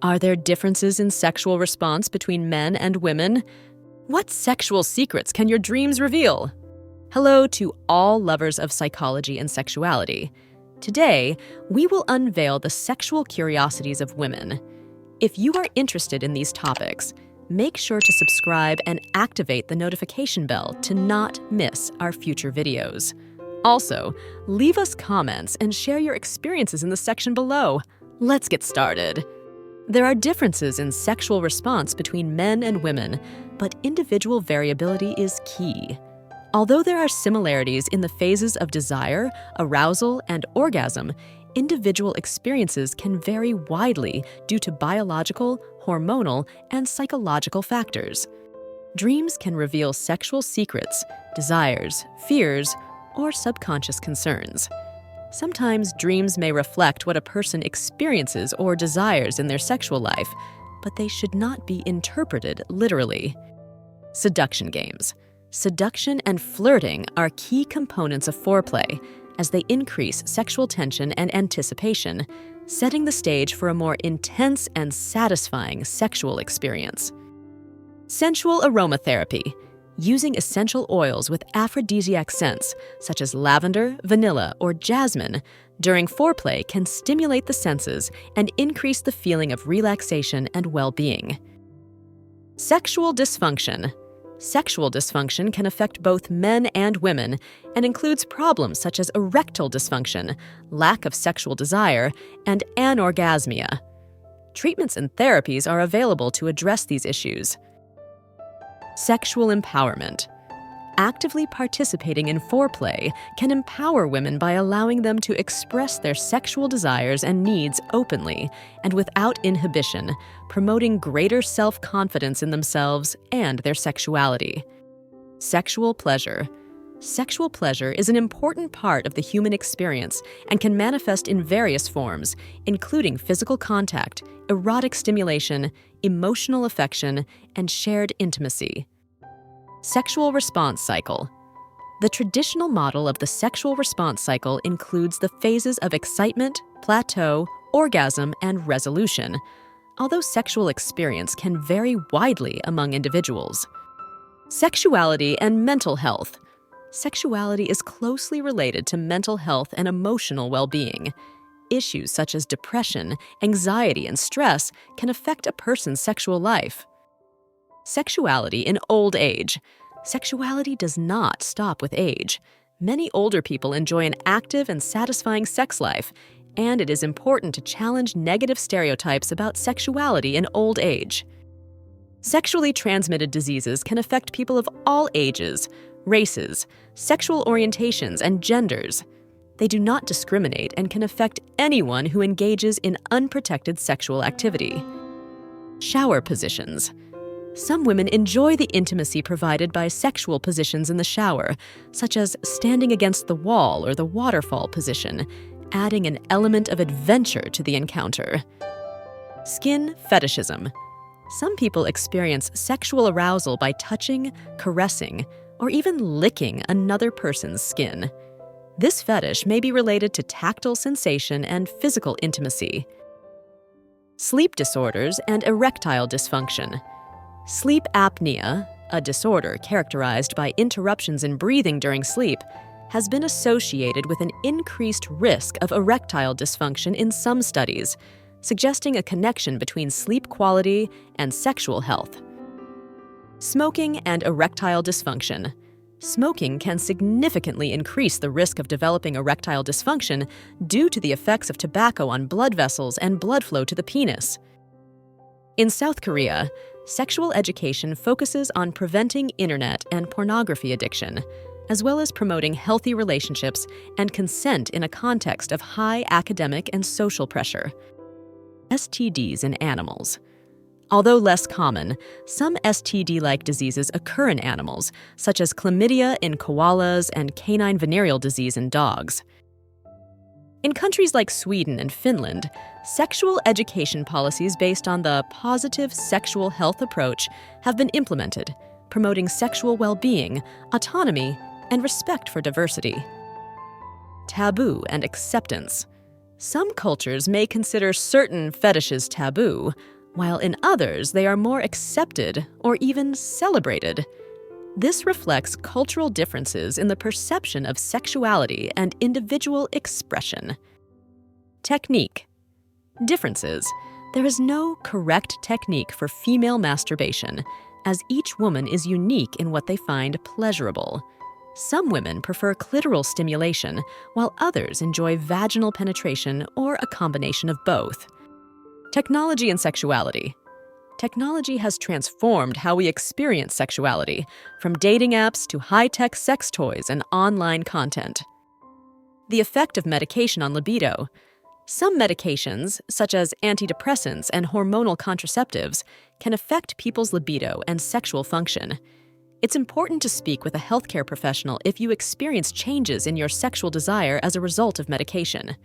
Are there differences in sexual response between men and women? What sexual secrets can your dreams reveal? Hello to all lovers of psychology and sexuality. Today, we will unveil the sexual curiosities of women. If you are interested in these topics, make sure to subscribe and activate the notification bell to not miss our future videos. Also, leave us comments and share your experiences in the section below. Let's get started. There are differences in sexual response between men and women, but individual variability is key. Although there are similarities in the phases of desire, arousal, and orgasm, individual experiences can vary widely due to biological, hormonal, and psychological factors. Dreams can reveal sexual secrets, desires, fears, or subconscious concerns. Sometimes dreams may reflect what a person experiences or desires in their sexual life, but they should not be interpreted literally. Seduction games. Seduction and flirting are key components of foreplay as they increase sexual tension and anticipation, setting the stage for a more intense and satisfying sexual experience. Sensual aromatherapy. Using essential oils with aphrodisiac scents, such as lavender, vanilla, or jasmine, during foreplay can stimulate the senses and increase the feeling of relaxation and well-being. Sexual dysfunction. Sexual dysfunction can affect both men and women and includes problems such as erectile dysfunction, lack of sexual desire, and anorgasmia. Treatments and therapies are available to address these issues. Sexual empowerment. Actively participating in foreplay can empower women by allowing them to express their sexual desires and needs openly and without inhibition, promoting greater self-confidence in themselves and their sexuality. Sexual pleasure. Sexual pleasure is an important part of the human experience and can manifest in various forms, including physical contact, erotic stimulation, emotional affection, and shared intimacy. Sexual response cycle. The traditional model of the sexual response cycle includes the phases of excitement, plateau, orgasm, and resolution, although sexual experience can vary widely among individuals. Sexuality and mental health. Sexuality is closely related to mental health and emotional well-being. Issues such as depression, anxiety, and stress can affect a person's sexual life. Sexuality in old age. Sexuality does not stop with age. Many older people enjoy an active and satisfying sex life, and it is important to challenge negative stereotypes about sexuality in old age. Sexually transmitted diseases can affect people of all ages, races, sexual orientations, and genders. They do not discriminate and can affect anyone who engages in unprotected sexual activity. Shower positions. Some women enjoy the intimacy provided by sexual positions in the shower, such as standing against the wall or the waterfall position, adding an element of adventure to the encounter. Skin fetishism. Some people experience sexual arousal by touching, caressing, or even licking another person's skin. This fetish may be related to tactile sensation and physical intimacy. Sleep disorders and erectile dysfunction. Sleep apnea, a disorder characterized by interruptions in breathing during sleep, has been associated with an increased risk of erectile dysfunction in some studies, suggesting a connection between sleep quality and sexual health. Smoking and erectile dysfunction. Smoking can significantly increase the risk of developing erectile dysfunction due to the effects of tobacco on blood vessels and blood flow to the penis. In South Korea, sexual education focuses on preventing internet and pornography addiction, as well as promoting healthy relationships and consent in a context of high academic and social pressure. STDs in animals. Although less common, some STD-like diseases occur in animals, such as chlamydia in koalas and canine venereal disease in dogs. In countries like Sweden and Finland, sexual education policies based on the positive sexual health approach have been implemented, promoting sexual well-being, autonomy, and respect for diversity. Taboo and acceptance. Some cultures may consider certain fetishes taboo, while in others they are more accepted or even celebrated. This reflects cultural differences in the perception of sexuality and individual expression. Technique. Differences. There is no correct technique for female masturbation, as each woman is unique in what they find pleasurable. Some women prefer clitoral stimulation, while others enjoy vaginal penetration or a combination of both. Technology and sexuality. Technology has transformed how we experience sexuality, from dating apps to high-tech sex toys and online content. The effect of medication on libido. Some medications, such as antidepressants and hormonal contraceptives, can affect people's libido and sexual function. It's important to speak with a healthcare professional if you experience changes in your sexual desire as a result of medication.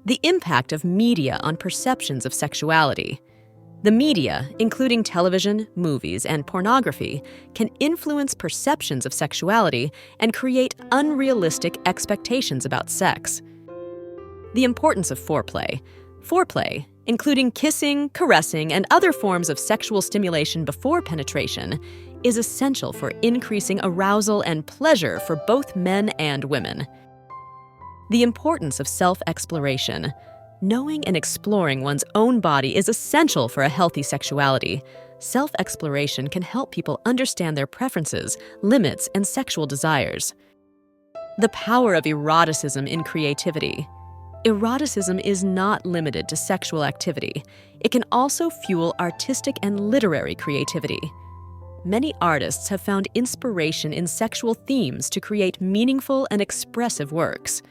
The impact of media on perceptions of sexuality. The media, including television, movies, and pornography, can influence perceptions of sexuality and create unrealistic expectations about sex. The importance of foreplay. Foreplay, including kissing, caressing, and other forms of sexual stimulation before penetration, is essential for increasing arousal and pleasure for both men and women. The importance of self-exploration. Knowing and exploring one's own body is essential for a healthy sexuality. Self-exploration can help people understand their preferences, limits, and sexual desires. The power of eroticism in creativity. Eroticism is not limited to sexual activity. It can also fuel artistic and literary creativity. Many artists have found inspiration in sexual themes to create meaningful and expressive works.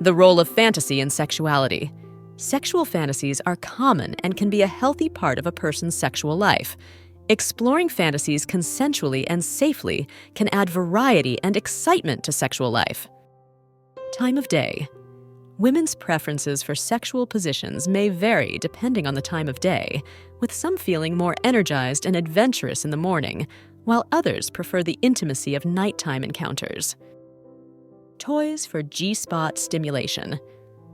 The role of fantasy in sexuality. Sexual fantasies are common and can be a healthy part of a person's sexual life. Exploring fantasies consensually and safely can add variety and excitement to sexual life. Time of day. Women's preferences for sexual positions may vary depending on the time of day, with some feeling more energized and adventurous in the morning, while others prefer the intimacy of nighttime encounters. Toys for G-spot stimulation.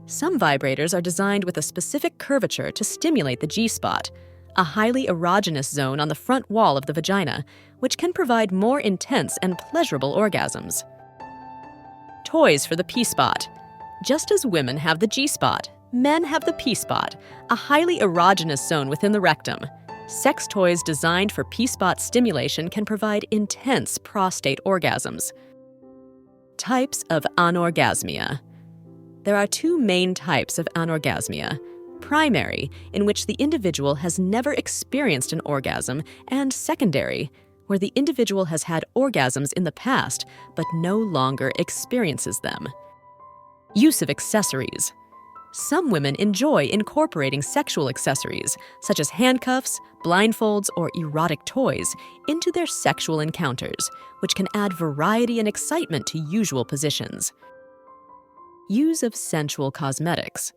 Some vibrators are designed with a specific curvature to stimulate the G-spot, a highly erogenous zone on the front wall of the vagina, which can provide more intense and pleasurable orgasms. Toys for the P-spot. Just as women have the G-spot, men have the P-spot, a highly erogenous zone within the rectum. Sex toys designed for P-spot stimulation can provide intense prostate orgasms. Types of anorgasmia. There are two main types of anorgasmia. Primary, in which the individual has never experienced an orgasm, and secondary, where the individual has had orgasms in the past but no longer experiences them. Use of accessories. Some women enjoy incorporating sexual accessories, such as handcuffs, blindfolds, or erotic toys, into their sexual encounters, which can add variety and excitement to usual positions. Use of sensual cosmetics.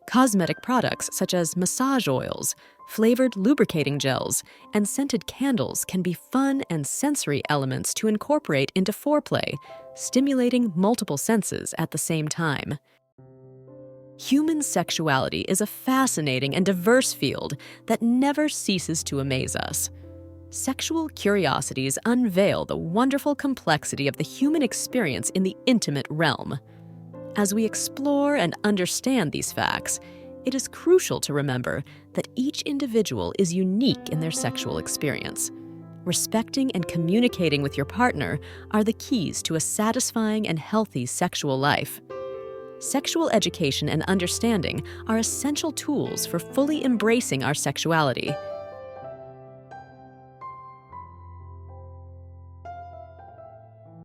Cosmetic products such as massage oils, flavored lubricating gels, and scented candles can be fun and sensory elements to incorporate into foreplay, stimulating multiple senses at the same time. Human sexuality is a fascinating and diverse field that never ceases to amaze us. Sexual curiosities unveil the wonderful complexity of the human experience in the intimate realm. As we explore and understand these facts, it is crucial to remember that each individual is unique in their sexual experience. Respecting and communicating with your partner are the keys to a satisfying and healthy sexual life. Sexual education and understanding are essential tools for fully embracing our sexuality.